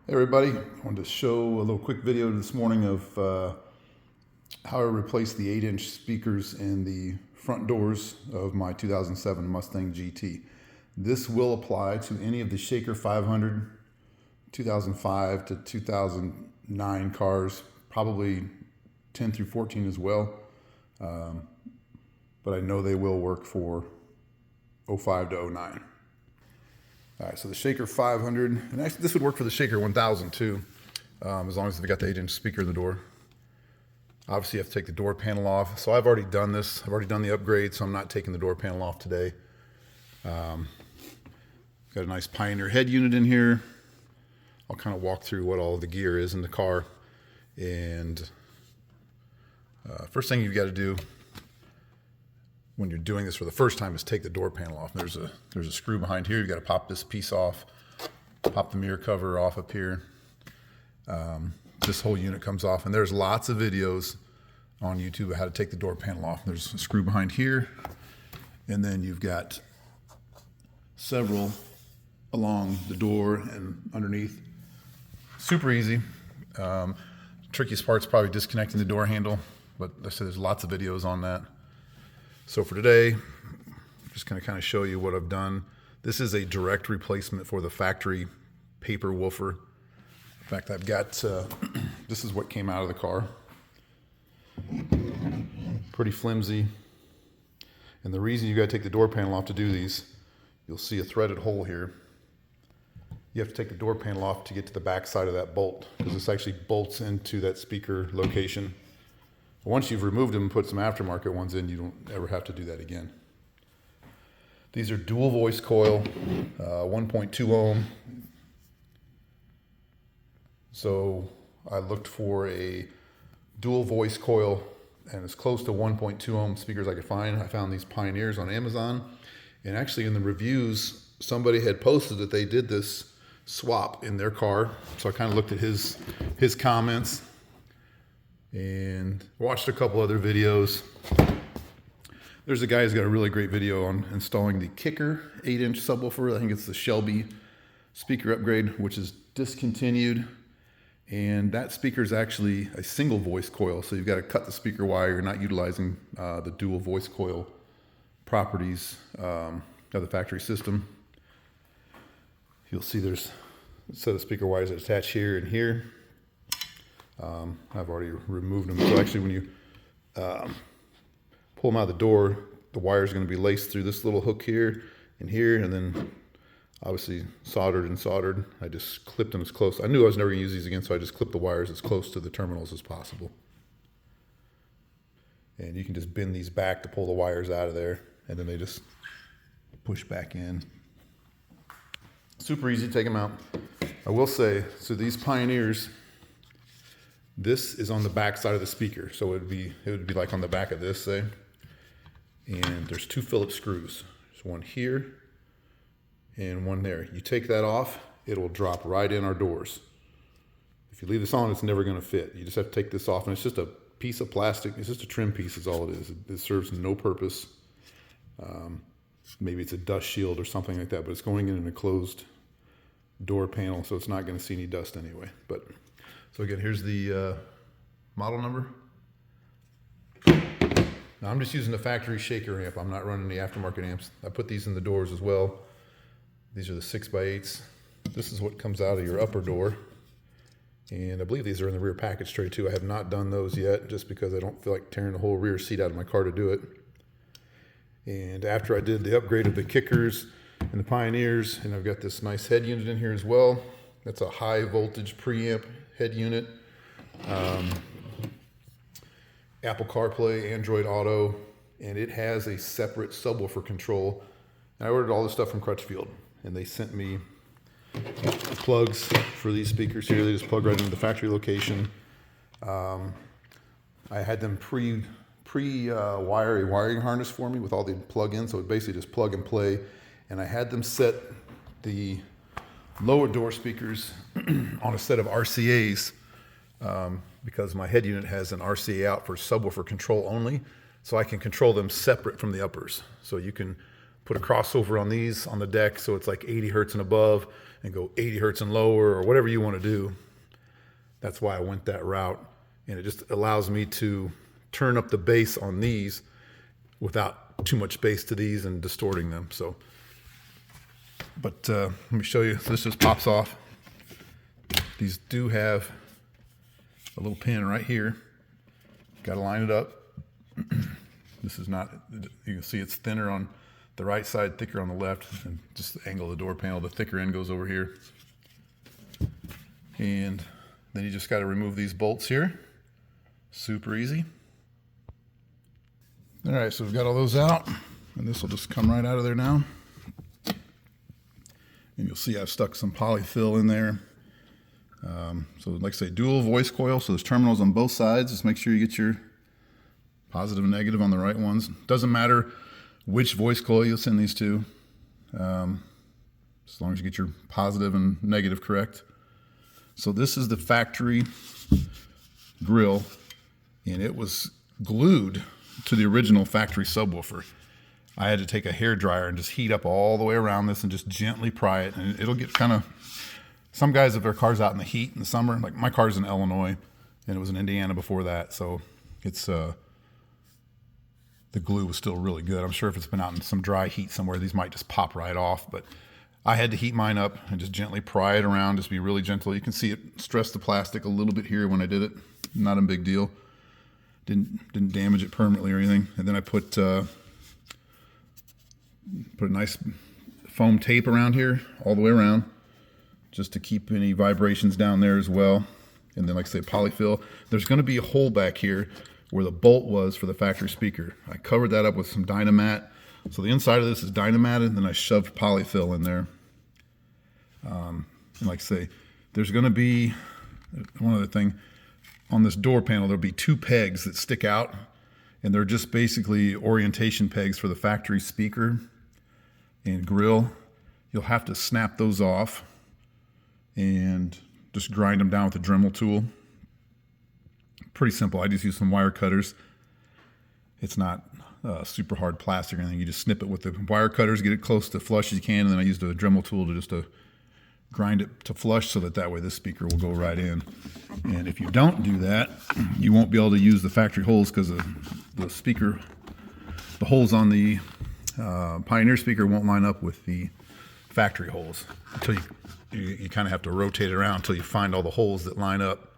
Hey everybody, I wanted to show a little quick video this morning of how I replaced the 8-inch speakers in the front doors of my 2007 Mustang GT. This will apply to any of the Shaker 500, 2005 to 2009 cars, probably 10 through 14 as well, but I know they will work for 05 to 09. All right, so the Shaker 500, and actually this would work for the Shaker 1000 too, as long as they've got the 8-inch speaker in the door. Obviously you have to take the door panel off. So I've already done this. I've already done the upgrade, so I'm not taking the door panel off today. Got a nice Pioneer head unit in here. I'll kind of walk through what all of the gear is in the car. And first thing you've got to do when you're doing this for the first time is take the door panel off. There's a screw behind here. You got to pop this piece off, pop the mirror cover off up here. This whole unit comes off, and there's lots of videos on YouTube of how to take the door panel off. There's a screw behind here, and then you've got several along the door and underneath. Super easy. Trickiest part's probably disconnecting the door handle, but like I said, there's lots of videos on that. So for today, I'm just going to kind of show you what I've done. This is a direct replacement for the factory paper woofer. In fact, I've got, this is what came out of the car. Pretty flimsy. And the reason you got to take the door panel off to do these, you'll see a threaded hole here. You have to take the door panel off to get to the back side of that bolt, because this actually bolts into that speaker location. Once you've removed them and put some aftermarket ones in, you don't ever have to do that again. These are dual voice coil, 1.2 ohm. So I looked for a dual voice coil and as close to 1.2 ohm speakers I could find. I found these Pioneers on Amazon. And actually in the reviews, somebody had posted that they did this swap in their car. So I kind of looked at his comments and watched a couple other videos. There's a guy who's got a really great video on installing the Kicker 8-inch subwoofer. I think it's the Shelby speaker upgrade, which is discontinued. And that speaker is actually a single voice coil. So you've got to cut the speaker wire. You're not utilizing the dual voice coil properties of the factory system. You'll see there's a set of speaker wires that attach here and here. I've already removed them. So actually when you pull them out of the door, the wire is going to be laced through this little hook here and here, and then obviously soldered. I just clipped them as close. I knew I was never going to use these again, so I just clipped the wires as close to the terminals as possible. And you can just bend these back to pull the wires out of there, and then they just push back in. Super easy to take them out. I will say, so these Pioneers, this is on the back side of the speaker, so it would be like on the back of this, say. And there's two Phillips screws. There's one here and one there. You take that off, it will drop right in our doors. If you leave this on, it's never going to fit. You just have to take this off, and it's just a piece of plastic. It's just a trim piece is all it is. It serves no purpose. Maybe it's a dust shield or something like that, but it's going in an enclosed door panel, so it's not going to see any dust anyway. But so again, here's the model number. Now I'm just using the factory Shaker amp. I'm not running the aftermarket amps. I put these in the doors as well. These are the 6x8s. This is what comes out of your upper door. And I believe these are in the rear package tray too. I have not done those yet, just because I don't feel like tearing the whole rear seat out of my car to do it. And after I did the upgrade of the Kickers and the Pioneers, and I've got this nice head unit in here as well. That's a high voltage preamp head unit. Apple CarPlay, Android Auto, and it has a separate subwoofer control. And I ordered all this stuff from Crutchfield, and they sent me plugs for these speakers here. They just plug right into the factory location. I had them wire a wiring harness for me with all the plug-ins, so it basically just plug and play. And I had them set the lower door speakers on a set of RCAs, because my head unit has an RCA out for subwoofer control only, so I can control them separate from the uppers. So you can put a crossover on these on the deck so it's like 80 hertz and above, and go 80 hertz and lower, or whatever you want to do. That's why I went that route. And it just allows me to turn up the bass on these without too much bass to these and distorting them. So, but let me show you. So this just pops off. These do have a little pin right here. Got to line it up. This is not, you can see it's thinner on the right side, thicker on the left, and just the angle of the door panel, the thicker end goes over here. And then you just got to remove these bolts here. Super easy. All right, so we've got all those out, and this will just come right out of there now. And you'll see I've stuck some polyfill in there. So like I say, dual voice coil, so there's terminals on both sides. Just make sure you get your positive and negative on the right ones. Doesn't matter which voice coil you send these to, as long as you get your positive and negative correct. So this is the factory grill, and it was glued to the original factory subwoofer. I had to take a hair dryer and just heat up all the way around this and just gently pry it, and it'll get kind of, some guys have their cars out in the heat in the summer, like my car's in Illinois and it was in Indiana before that, so it's the glue was still really good. I'm sure if it's been out in some dry heat somewhere, these might just pop right off, but I had to heat mine up and just gently pry it around, just be really gentle. You can see it stressed the plastic a little bit here when I did it. Not a big deal. Didn't damage it permanently or anything. And then I put a nice foam tape around here all the way around, just to keep any vibrations down there as well. And then, like I say, polyfill. There's going to be a hole back here where the bolt was for the factory speaker. I covered that up with some Dynamat. So the inside of this is Dynamatted, and then I shoved polyfill in there. And like I say, there's going to be one other thing. On this door panel, there'll be two pegs that stick out, and they're just basically orientation pegs for the factory speaker and grill. You'll have to snap those off and just grind them down with a Dremel tool. Pretty simple. I just use some wire cutters. It's not super hard plastic or anything. You just snip it with the wire cutters, get it close to flush as you can, and then I used a Dremel tool to just grind it to flush so that way this speaker will go right in. And if you don't do that, you won't be able to use the factory holes, because the speaker, the holes on the Pioneer speaker won't line up with the factory holes until you kind of have to rotate it around until you find all the holes that line up,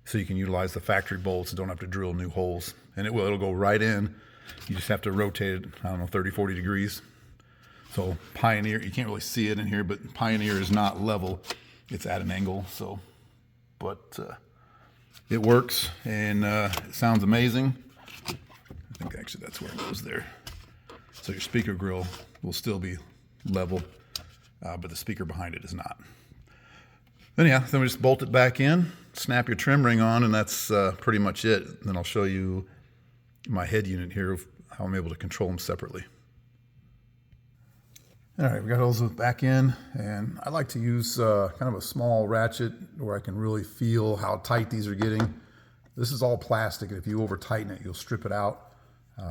so you can utilize the factory bolts and don't have to drill new holes. And it'll go right in. You just have to rotate it, I don't know, 30, 40 degrees. So Pioneer, you can't really see it in here, but Pioneer is not level. It's at an angle, so, but it works, and it sounds amazing. I think actually that's where it goes there. So your speaker grill will still be level, but the speaker behind it is not. Then yeah, then we just bolt it back in, snap your trim ring on, and that's pretty much it. And then I'll show you my head unit here, of how I'm able to control them separately. All right, we got those back in, and I like to use kind of a small ratchet where I can really feel how tight these are getting. This is all plastic, and if you over tighten it, you'll strip it out.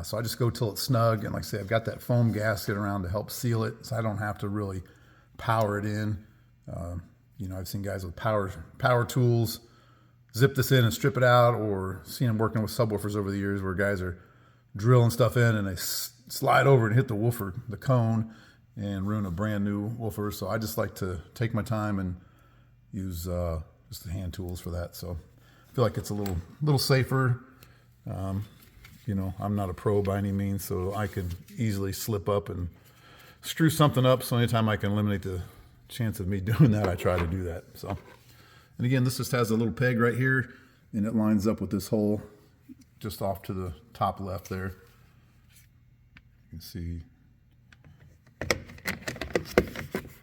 So I just go till it's snug, and like I say, I've got that foam gasket around to help seal it, so I don't have to really power it in. You know, I've seen guys with power tools zip this in and strip it out, or seen them working with subwoofers over the years where guys are drilling stuff in and they slide over and hit the woofer, the cone, and ruin a brand new woofer. So I just like to take my time and use just the hand tools for that. So I feel like it's a little safer. You know, I'm not a pro by any means, so I could easily slip up and screw something up. So anytime I can eliminate the chance of me doing that, I try to do that. So, and again, this just has a little peg right here, and it lines up with this hole just off to the top left there. You can see,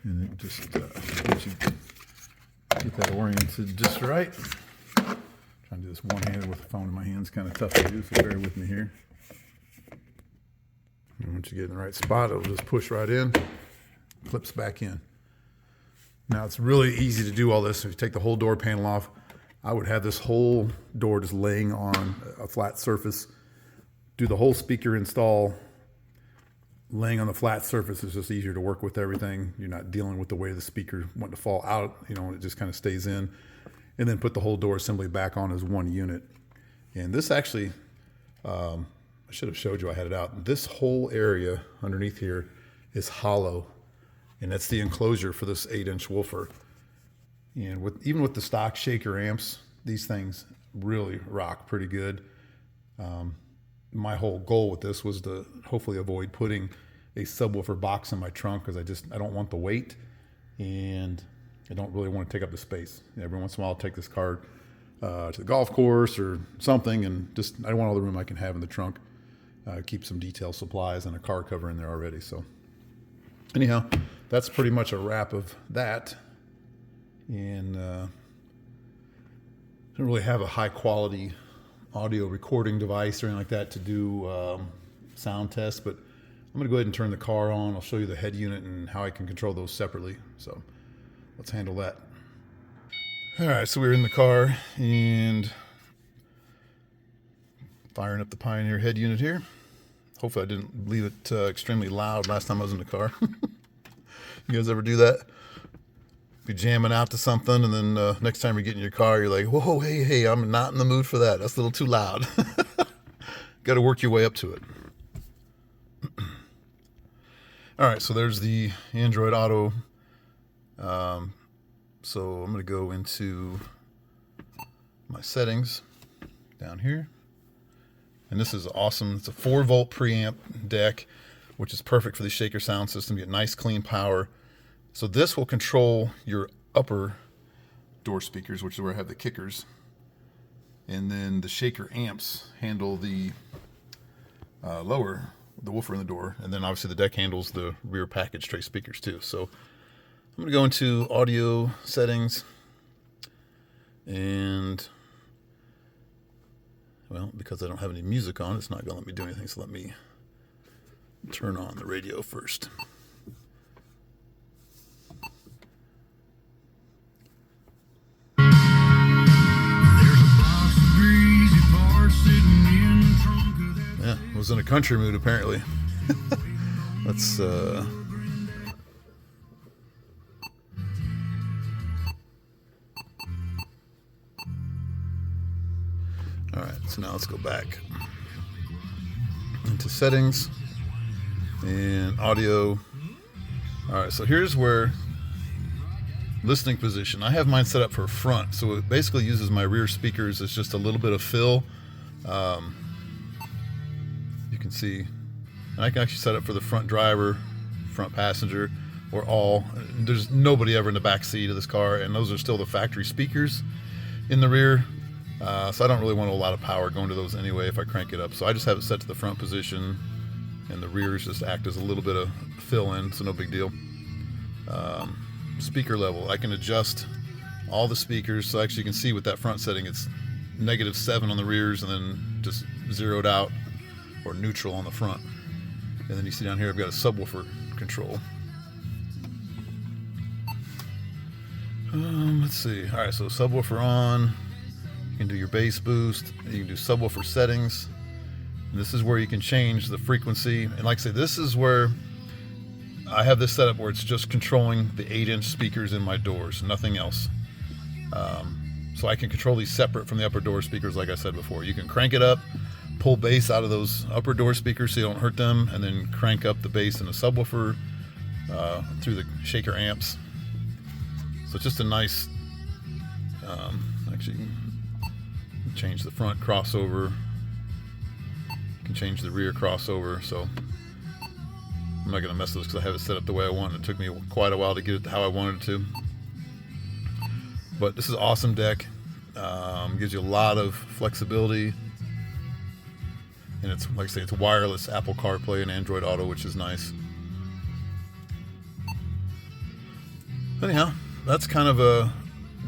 and it just lets you get that oriented just right. Trying to do this one-handed with the phone in my hand is kind of tough to do, so bear with me here. And once you get in the right spot, it'll just push right in, clips back in. Now it's really easy to do all this. If you take the whole door panel off, I would have this whole door just laying on a flat surface, do the whole speaker install laying on the flat surface is just easier to work with everything. You're not dealing with the way the speaker wanting to fall out, it just kind of stays in. And then put the whole door assembly back on as one unit. And this actually, I should have showed you I had it out. This whole area underneath here is hollow, and that's the enclosure for this 8-inch woofer. And even with the stock shaker amps, these things really rock pretty good. My whole goal with this was to hopefully avoid putting a subwoofer box in my trunk, because I don't want the weight, and I don't really want to take up the space. Every once in a while I'll take this car to the golf course or something, and I want all the room I can have in the trunk. Keep some detail supplies and a car cover in there already. So anyhow, that's pretty much a wrap of that. And I don't really have a high quality audio recording device or anything like that to do sound tests, but I'm going to go ahead and turn the car on. I'll show you the head unit and how I can control those separately. So let's handle that. All right, so we're in the car and firing up the Pioneer head unit here. Hopefully I didn't leave it extremely loud last time I was in the car. You guys ever do that? Be jamming out to something, and then next time you get in your car, you're like, whoa, hey, I'm not in the mood for that. That's a little too loud. Got to work your way up to it. All right, so there's the Android Auto. So I'm going to go into my settings down here. And this is awesome. It's a 4-volt preamp deck, which is perfect for the Shaker sound system. You get nice, clean power. So this will control your upper door speakers, which is where I have the kickers. And then the Shaker amps handle the lower, the woofer in the door. And then obviously the deck handles the rear package tray speakers too. So I'm going to go into audio settings. And, well, because I don't have any music on, it's not going to let me do anything. So let me turn on the radio first. Yeah, I was in a country mood apparently. Let's all right, so now let's go back into settings and audio. All right, so here's where listening position. I have mine set up for front, so it basically uses my rear speakers as just a little bit of fill. You can see, and I can actually set up for the front driver, front passenger, or all. There's nobody ever in the back seat of this car, and those are still the factory speakers in the rear. So I don't really want a lot of power going to those anyway if I crank it up. So I just have it set to the front position, and the rears just act as a little bit of fill in, so no big deal. Speaker level, I can adjust all the speakers. So actually you can see with that front setting, it's -7 on the rears and then just zeroed out or neutral on the front. And then you see down here I've got a subwoofer control. Let's see. All right, so subwoofer on. You can do your bass boost. You can do subwoofer settings. And this is where you can change the frequency. And like I say, this is where I have this set up where it's just controlling the 8-inch speakers in my doors, nothing else. So I can control these separate from the upper door speakers, like I said before. You can crank it up, pull bass out of those upper door speakers so you don't hurt them, and then crank up the bass in the subwoofer through the Shaker amps. So it's just a nice, actually, you can change the front crossover. You can change the rear crossover. So I'm not going to mess with this because I have it set up the way I want. It took me quite a while to get it how I wanted it to. But this is an awesome deck. Gives you a lot of flexibility. And it's, like I say, it's wireless Apple CarPlay and Android Auto, which is nice. Anyhow, that's kind of a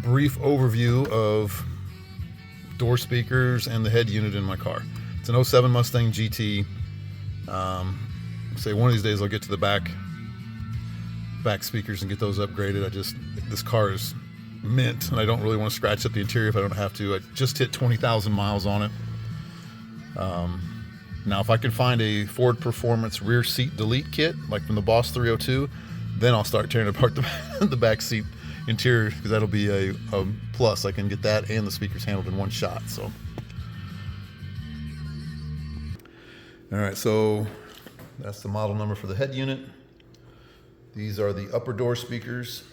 brief overview of door speakers and the head unit in my car. It's an 07 Mustang GT. Say one of these days I'll get to the back speakers and get those upgraded. This car is mint, and I don't really want to scratch up the interior if I don't have to. I just hit 20,000 miles on it. Now, if I can find a Ford Performance rear seat delete kit, like from the Boss 302, then I'll start tearing apart the back seat interior, because that'll be a plus. I can get that and the speakers handled in one shot. So, all right, so that's the model number for the head unit. These are the upper door speakers,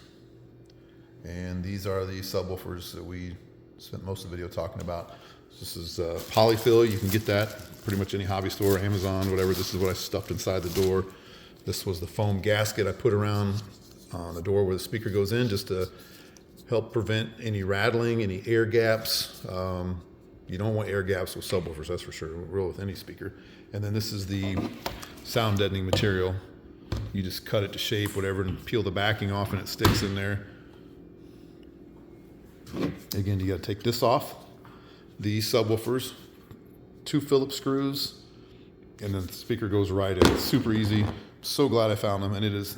and these are the subwoofers that we spent most of the video talking about. This is polyfill. You can get that pretty much any hobby store, Amazon, whatever. This is what I stuffed inside the door. This was the foam gasket I put around on the door where the speaker goes in, just to help prevent any rattling, any air gaps. You don't want air gaps with subwoofers, that's for sure, real with any speaker. And then this is the sound deadening material. You just cut it to shape, whatever, and peel the backing off, and it sticks in there. Again, you got to take this off. These subwoofers, 2 Phillips screws, and then the speaker goes right in. It's super easy. So glad I found them, and it is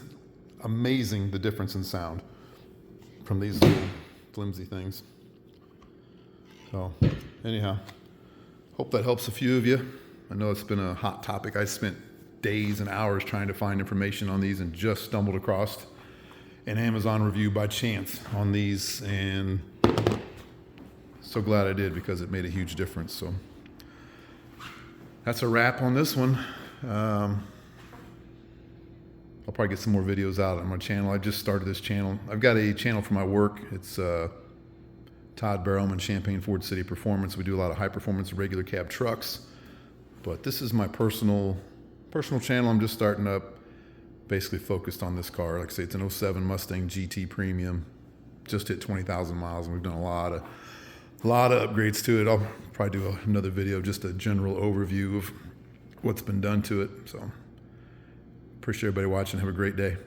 amazing the difference in sound from these little flimsy things. So anyhow, hope that helps a few of you. I know it's been a hot topic. I spent days and hours trying to find information on these, and just stumbled across an Amazon review by chance on these, and so glad I did, because it made a huge difference. So that's a wrap on this one. I'll probably get some more videos out on my channel. I just started this channel. I've got a channel for my work. It's Todd Barrowman, Champaign Ford City Performance. We do a lot of high performance regular cab trucks, but this is my personal channel. I'm just starting up, basically focused on this car. Like I say, it's an 07 Mustang GT Premium. Just hit 20,000 miles, and we've done a lot of upgrades to it. I'll probably do another video, just a general overview of what's been done to it. So appreciate everybody watching. Have a great day.